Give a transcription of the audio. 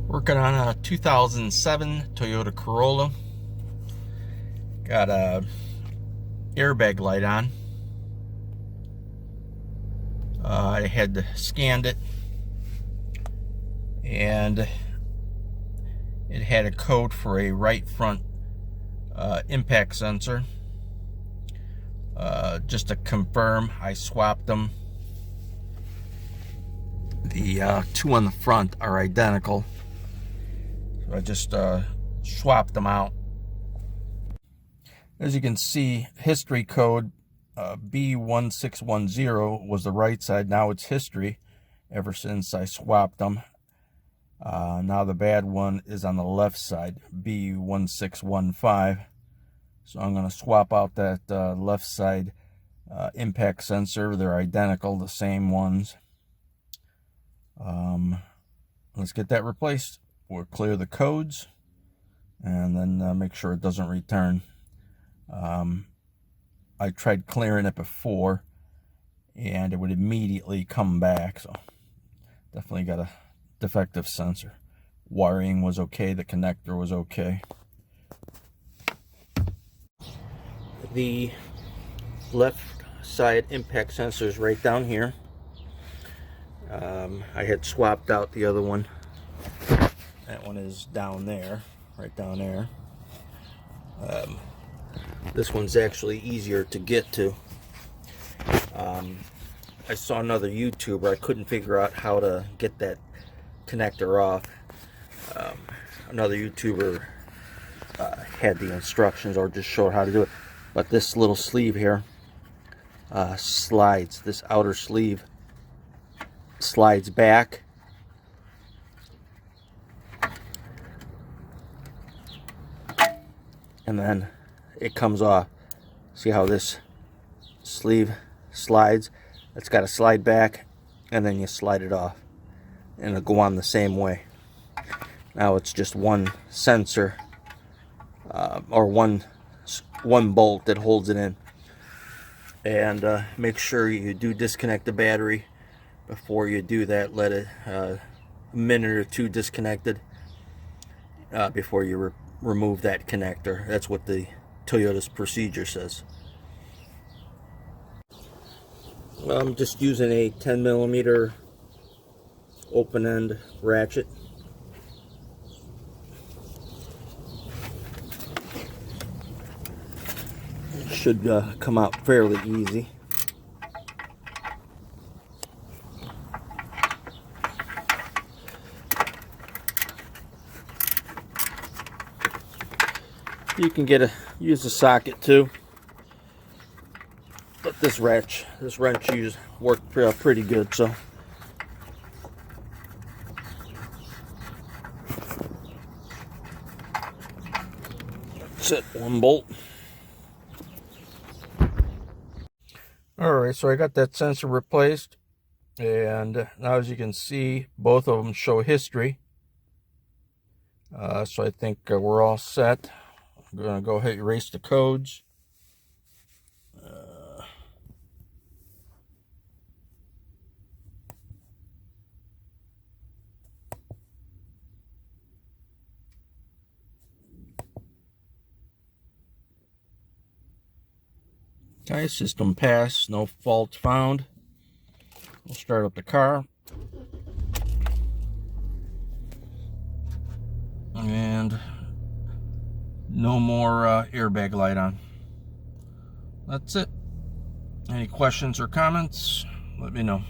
Working on a 2007 Toyota Corolla. Got a airbag light on. I had scanned it, and it had a code for a right front impact sensor. Just to confirm, I swapped them. The two on the front are identical, so I just swapped them out. As you can see, history code B1610 was the right side. Now it's history ever since I swapped them. Now the bad one is on the left side, B1615. So I'm going to swap out that left side impact sensor. They're identical, the same ones. Let's get that replaced. We'll clear the codes and then make sure it doesn't return. I tried clearing it before and it would immediately come back, so definitely got a defective sensor. Wiring was okay, the connector was okay. The left side impact sensor is right down here. I had swapped out the other one. That one is down there, right down there. This one's actually easier to get to. I saw another YouTuber. I couldn't figure out how to get that connector off. Another YouTuber had the instructions or just showed how to do it. But this little sleeve here slides. This outer sleeve slides back. And then it comes off. See how this sleeve slides? It's got to slide back and then you slide it off, and it'll go on the same way. Now it's just one sensor or one bolt that holds it in. And make sure you do disconnect the battery before you do that. Let it a minute or two disconnected before you remove that connector. That's what the Toyota's procedure says. Well, I'm just using a 10mm open end ratchet. It should come out fairly easy. You can use a socket too, but this wrench worked pretty good. So set one bolt. All right, so I got that sensor replaced, and now as you can see, both of them show history. So I think we're all set. I'm going to go ahead and erase the codes. Okay, system pass, no fault found. We'll start up the car. And no more airbag light on. That's it. Any questions or comments? Let me know.